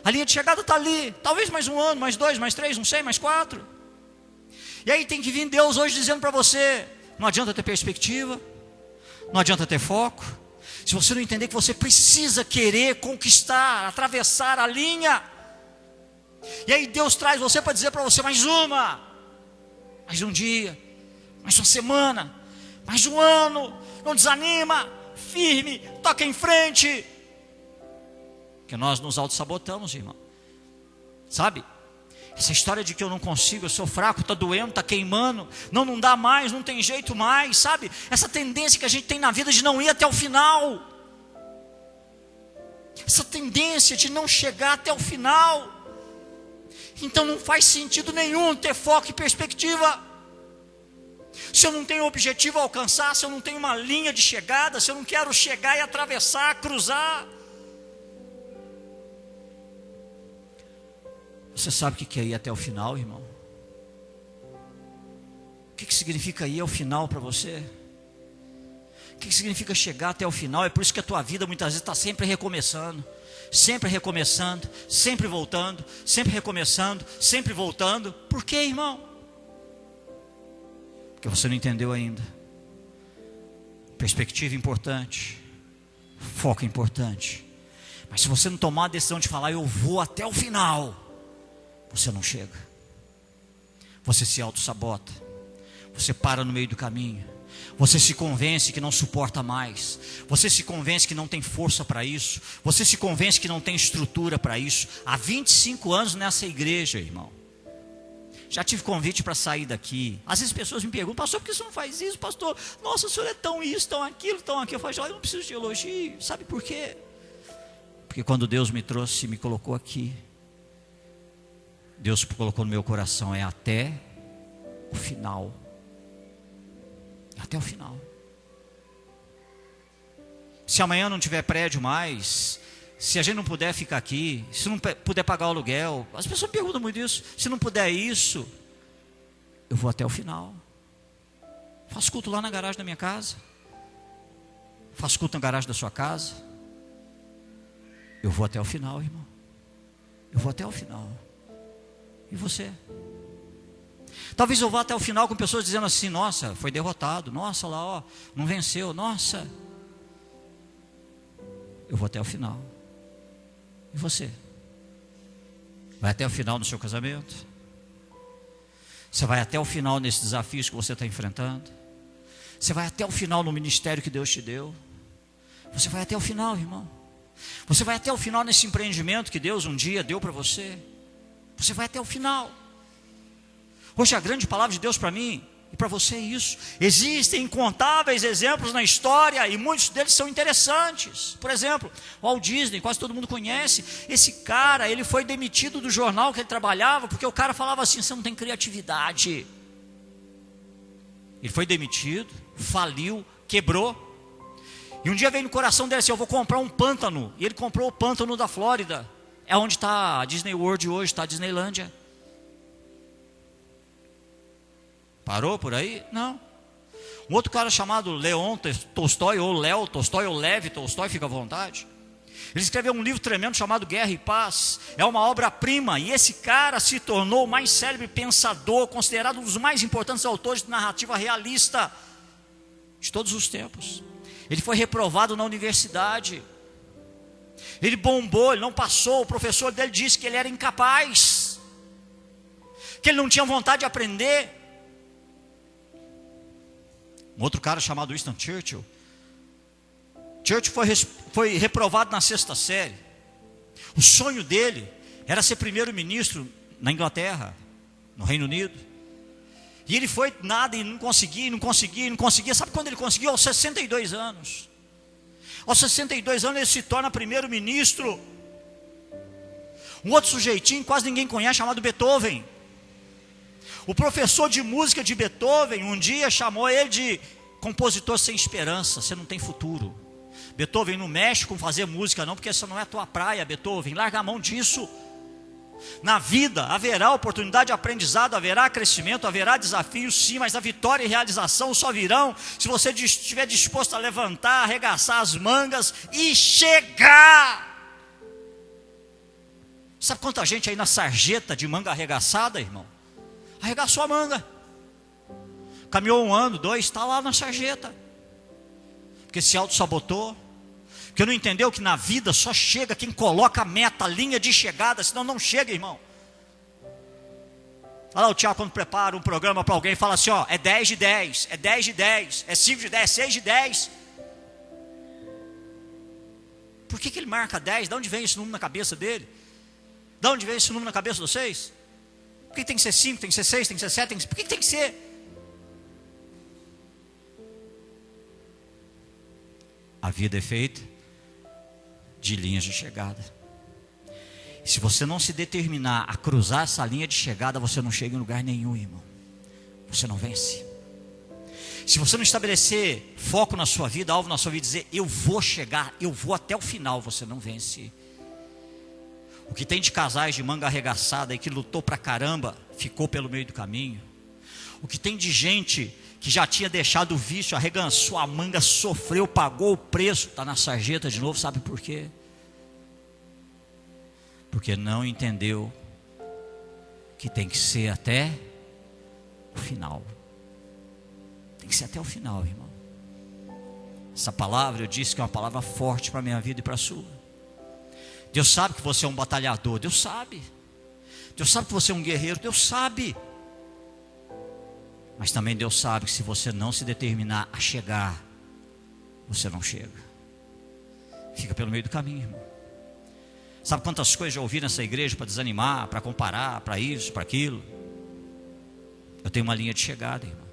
A linha de chegada está ali, talvez mais um ano, mais 2, mais 3, não sei, mais 4. E aí tem que vir Deus hoje dizendo para você, não adianta ter perspectiva, não adianta ter foco, se você não entender que você precisa querer conquistar, atravessar a linha. E aí Deus traz você para dizer para você, mais uma, mais um dia, mais uma semana, mais um ano. Não desanima, firme, toca em frente. Porque nós nos auto-sabotamos, irmão. Sabe? Essa história de que eu não consigo, eu sou fraco, está doendo, está queimando, não dá mais, não tem jeito mais, sabe? Essa tendência que a gente tem na vida de não ir até o final. Essa tendência de não chegar até o final. Então não faz sentido nenhum ter foco e perspectiva. Se eu não tenho objetivo a alcançar, se eu não tenho uma linha de chegada, se eu não quero chegar e atravessar, cruzar. Você sabe o que é ir até o final, irmão? O que significa ir ao final para você? O que significa chegar até o final? É por isso que a tua vida muitas vezes está sempre recomeçando, sempre voltando, sempre recomeçando, sempre voltando. Por quê, irmão? Porque você não entendeu ainda. Perspectiva importante, foco importante, mas se você não tomar a decisão de falar, eu vou até o final, você não chega. Você se auto-sabota, você para no meio do caminho, você se convence que não suporta mais, você se convence que não tem força para isso, você se convence que não tem estrutura para isso. Há 25 anos nessa igreja, irmão, já tive convite para sair daqui. Às vezes pessoas me perguntam, pastor, por que você não faz isso, pastor? Nossa, o senhor é tão isso, tão aquilo, tão aquilo. Eu falo, olha, eu não preciso de elogio. Sabe por quê? Porque quando Deus me trouxe, me colocou aqui, Deus colocou no meu coração, é até o final. Até o final. Se amanhã não tiver prédio mais, se a gente não puder ficar aqui, se não puder pagar o aluguel, as pessoas me perguntam muito isso, se não puder isso, eu vou até o final. Faço culto lá na garagem da minha casa, faço culto na garagem da sua casa, eu vou até o final, irmão, eu vou até o final. E você? Talvez eu vá até o final com pessoas dizendo assim, nossa, foi derrotado, nossa, lá ó, não venceu, nossa. Eu vou até o final. E você? Vai até o final no seu casamento? Você vai até o final nesses desafios que você está enfrentando? Você vai até o final no ministério que Deus te deu? Você vai até o final, irmão? Você vai até o final nesse empreendimento que Deus um dia deu para você? Você vai até o final. Hoje a grande palavra de Deus para mim e para você é isso. Existem incontáveis exemplos na história e muitos deles são interessantes. Por exemplo, o Walt Disney, quase todo mundo conhece. Esse cara, ele foi demitido do jornal que ele trabalhava porque o cara falava assim: você não tem criatividade. Ele foi demitido, faliu, quebrou. E um dia veio no coração dele assim: eu vou comprar um pântano. E ele comprou o pântano da Flórida. É onde está a Disney World hoje, está a Disneylândia. Parou por aí? Não. Um outro cara chamado Leon Tolstói, ou Léo Tolstói, ou Lev Tolstói, fica à vontade. Ele escreveu um livro tremendo chamado Guerra e Paz. É uma obra-prima. E esse cara se tornou o mais célebre pensador, considerado um dos mais importantes autores de narrativa realista de todos os tempos. Ele foi reprovado na universidade. Ele bombou, ele não passou. O professor dele disse que ele era incapaz, que ele não tinha vontade de aprender. Um outro cara chamado Winston Churchill. Churchill foi reprovado na 6ª série. O sonho dele era ser primeiro-ministro na Inglaterra, no Reino Unido. E ele foi nada e não conseguia. Sabe quando ele conseguiu? Aos 62 anos. Aos 62 anos ele se torna primeiro-ministro. Um outro sujeitinho, quase ninguém conhece, chamado Beethoven. O professor de música de Beethoven um dia chamou ele de compositor sem esperança. Você não tem futuro. Beethoven, não mexe com fazer música não, porque essa não é a tua praia, Beethoven. Larga a mão disso. Na vida haverá oportunidade de aprendizado, haverá crescimento, haverá desafios sim, mas a vitória e realização só virão se você estiver disposto a levantar, arregaçar as mangas e chegar. Sabe quanta gente aí na sarjeta de manga arregaçada, irmão? Arregaçou a manga, caminhou 1 ano, 2, está lá na sarjeta, porque se auto-sabotou, porque não entendeu que na vida só chega quem coloca a meta, a linha de chegada, senão não chega, irmão. Olha lá o Tiago quando prepara um programa para alguém, fala assim: ó, é 10 de 10, é 10 de 10, é 5 de 10, é 6 de 10. Por que ele marca 10? De onde vem esse número na cabeça dele? De onde vem esse número na cabeça de vocês? Por que tem que ser 5, tem que ser 6, tem que ser 7, por que tem que ser? A vida é feita de linhas de chegada. E se você não se determinar a cruzar essa linha de chegada, você não chega em lugar nenhum, irmão. Você não vence. Se você não estabelecer foco na sua vida, alvo na sua vida, dizer eu vou chegar, eu vou até o final, você não vence. O que tem de casais de manga arregaçada e que lutou pra caramba, ficou pelo meio do caminho. O que tem de gente que já tinha deixado o vício, arregaçou a manga, sofreu, pagou o preço, está na sarjeta de novo, sabe por quê? Porque não entendeu que tem que ser até o final. Tem que ser até o final, irmão. Essa palavra, eu disse que é uma palavra forte para a minha vida e para a sua. Deus sabe que você é um batalhador, Deus sabe. Deus sabe que você é um guerreiro, Deus sabe. Mas também Deus sabe que se você não se determinar a chegar, você não chega. Fica pelo meio do caminho, irmão. Sabe quantas coisas já ouvi nessa igreja para desanimar, para comparar, para isso, para aquilo? Eu tenho uma linha de chegada, irmão.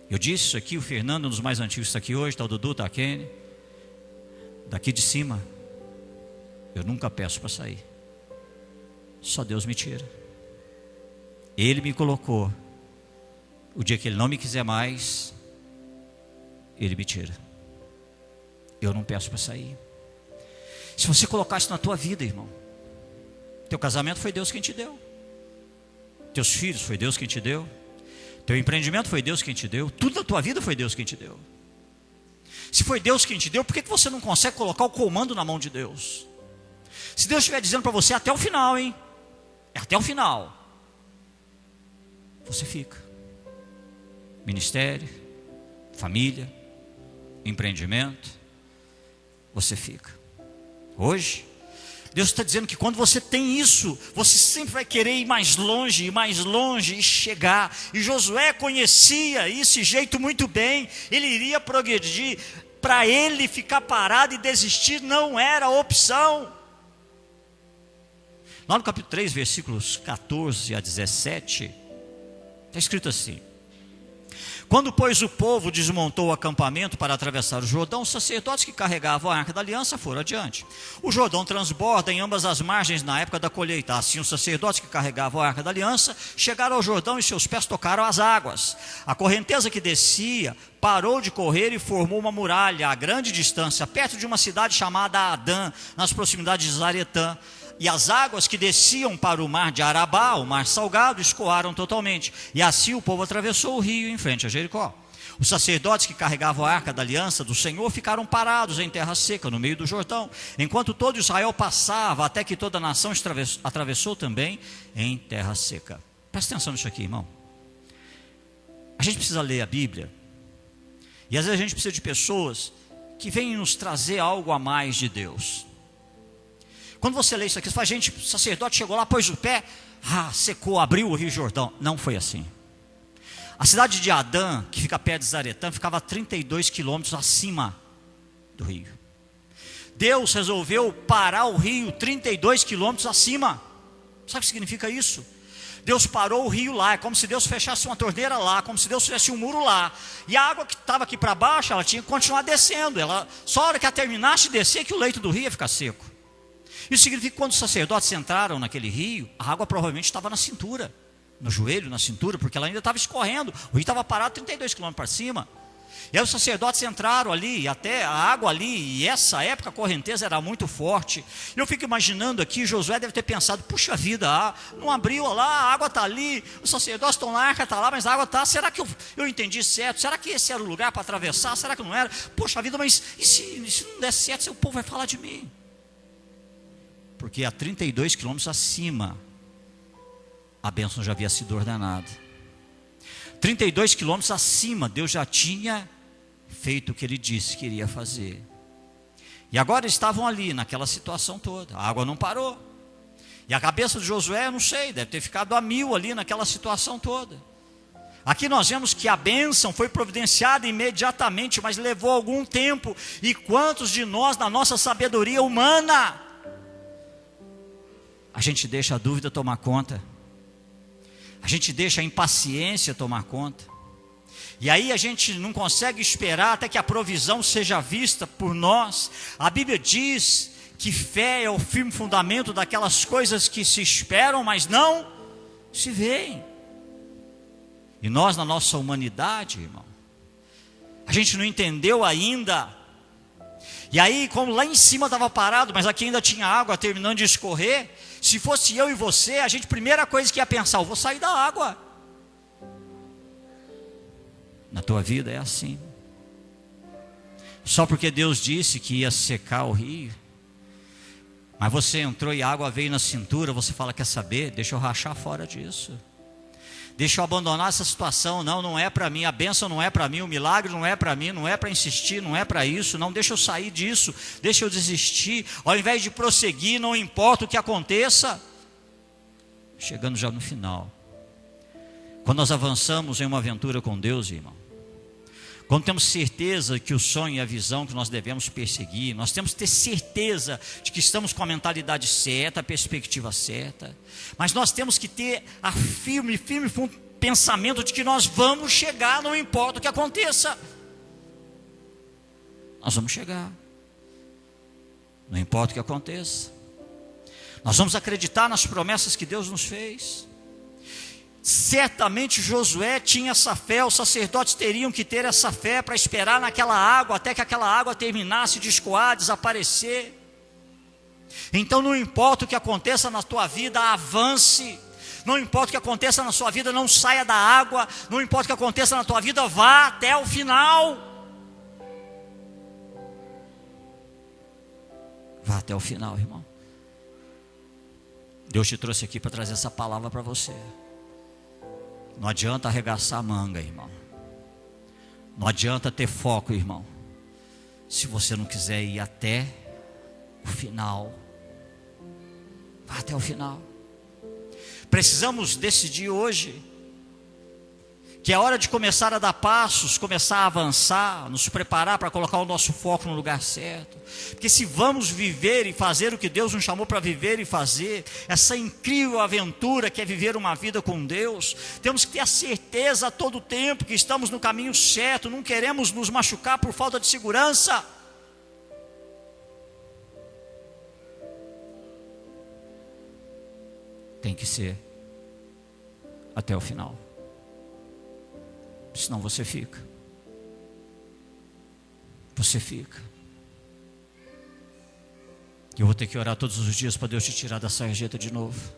Eu disse isso aqui, o Fernando, um dos mais antigos, está aqui hoje, está o Dudu, está a Kenny. Daqui de cima, eu nunca peço para sair. Só Deus me tira. Ele me colocou. O dia que Ele não me quiser mais, Ele me tira. Eu não peço para sair. Se você colocar isso na tua vida, irmão, teu casamento foi Deus quem te deu. Teus filhos foi Deus quem te deu. Teu empreendimento foi Deus quem te deu. Tudo na tua vida foi Deus quem te deu. Se foi Deus quem te deu, por que você não consegue colocar o comando na mão de Deus? Se Deus estiver dizendo para você até o final, hein? É até o final. Você fica. Ministério, família, empreendimento, você fica. Hoje, Deus está dizendo que quando você tem isso, você sempre vai querer ir mais longe e chegar. E Josué conhecia esse jeito muito bem. Ele iria progredir. Para ele ficar parado e desistir não era opção. Lá no capítulo 3, versículos 14 a 17, está escrito assim: quando, pois, o povo desmontou o acampamento para atravessar o Jordão, os sacerdotes que carregavam a arca da aliança foram adiante. O Jordão transborda em ambas as margens na época da colheita. Assim, os sacerdotes que carregavam a arca da aliança chegaram ao Jordão e seus pés tocaram as águas. A correnteza que descia parou de correr e formou uma muralha a grande distância, perto de uma cidade chamada Adã, nas proximidades de Zaretã. E as águas que desciam para o mar de Arabá, o mar salgado, escoaram totalmente. E assim o povo atravessou o rio em frente a Jericó. Os sacerdotes que carregavam a arca da aliança do Senhor ficaram parados em terra seca, no meio do Jordão, enquanto todo Israel passava, até que toda a nação atravessou também em terra seca. Presta atenção nisso aqui, irmão. A gente precisa ler a Bíblia, e às vezes a gente precisa de pessoas que venham nos trazer algo a mais de Deus. Quando você lê isso aqui, você fala: gente, o sacerdote chegou lá, pôs o pé, secou, abriu o rio Jordão. Não foi assim. A cidade de Adã, que fica perto de Zaretã, ficava a 32 quilômetros acima do rio. Deus resolveu parar o rio 32 quilômetros acima. Sabe o que significa isso? Deus parou o rio lá, é como se Deus fechasse uma torneira lá, como se Deus fizesse um muro lá. E a água que estava aqui para baixo, ela tinha que continuar descendo. Só a hora que ela terminasse de descer, que o leito do rio ia ficar seco. Isso significa que quando os sacerdotes entraram naquele rio, a água provavelmente estava na cintura, no joelho, na cintura, porque ela ainda estava escorrendo. O rio estava parado 32 quilômetros para cima. E aí os sacerdotes entraram ali, e até a água ali, e essa época a correnteza era muito forte. E eu fico imaginando aqui, Josué deve ter pensado: puxa vida, não abriu lá, a água está ali, os sacerdotes estão lá, a arca está lá, mas a água está, será que eu entendi certo? Será que esse era o lugar para atravessar? Será que não era? Poxa vida, mas e se não der certo, o povo vai falar de mim? Porque a 32 quilômetros acima, a bênção já havia sido ordenada. 32 quilômetros acima, Deus já tinha feito o que Ele disse que iria fazer. E agora estavam ali, naquela situação toda. A água não parou. E a cabeça de Josué, eu não sei, deve ter ficado a mil ali naquela situação toda. Aqui nós vemos que a bênção foi providenciada imediatamente, mas levou algum tempo. E quantos de nós, na nossa sabedoria humana, a gente deixa a dúvida tomar conta, a gente deixa a impaciência tomar conta, e aí a gente não consegue esperar até que a provisão seja vista por nós. A Bíblia diz que fé é o firme fundamento daquelas coisas que se esperam, mas não se veem. E nós, na nossa humanidade, irmão, a gente não entendeu ainda. E aí, como lá em cima estava parado, mas aqui ainda tinha água terminando de escorrer, se fosse eu e você, a primeira coisa que ia pensar: eu vou sair da água. Na tua vida é assim. Só porque Deus disse que ia secar o rio, mas você entrou e a água veio na cintura, você fala: quer saber? Deixa eu rachar fora disso. Deixa eu abandonar essa situação. Não é para mim, a bênção não é para mim, o milagre não é para mim, não é para insistir, não é para isso. Não, deixa eu sair disso, deixa eu desistir. Ao invés de prosseguir, não importa o que aconteça. Chegando já no final, quando nós avançamos em uma aventura com Deus, irmão, quando temos certeza que o sonho e a visão que nós devemos perseguir, nós temos que ter certeza de que estamos com a mentalidade certa, a perspectiva certa, mas nós temos que ter a firme pensamento de que nós vamos chegar, não importa o que aconteça. Nós vamos chegar, não importa o que aconteça. Nós vamos acreditar nas promessas que Deus nos fez. Certamente Josué tinha essa fé, os sacerdotes teriam que ter essa fé para esperar naquela água, até que aquela água terminasse de escoar, desaparecer. Então não importa o que aconteça na tua vida, avance. Não importa o que aconteça na sua vida, não saia da água. Não importa o que aconteça na tua vida, vá até o final. Vá até o final, irmão. Deus te trouxe aqui para trazer essa palavra para você. Não adianta arregaçar a manga, irmão. Não adianta ter foco, irmão, se você não quiser ir até o final. Vá até o final. Precisamos decidir hoje que é hora de começar a dar passos, começar a avançar, nos preparar para colocar o nosso foco no lugar certo. Porque se vamos viver e fazer o que Deus nos chamou para viver e fazer, essa incrível aventura que é viver uma vida com Deus, temos que ter a certeza a todo tempo que estamos no caminho certo, não queremos nos machucar por falta de segurança. Tem que ser até o final. Senão você fica. Você fica. Eu vou ter que orar todos os dias para Deus te tirar da sarjeta de novo.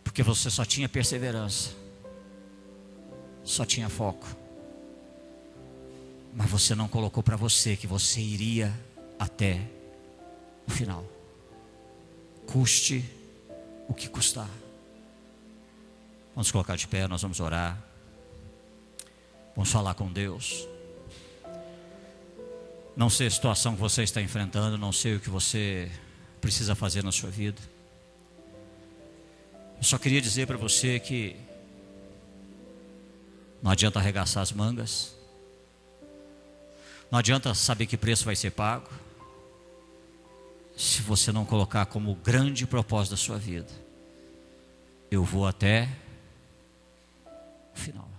Porque você só tinha perseverança. Só tinha foco. Mas você não colocou para você que você iria até o final. Custe o que custar. Vamos colocar de pé, nós vamos orar. Vamos falar com Deus. Não sei a situação que você está enfrentando, não sei o que você precisa fazer na sua vida. Eu só queria dizer para você que não adianta arregaçar as mangas. Não adianta saber que preço vai ser pago, se você não colocar como grande propósito da sua vida: eu vou até o final.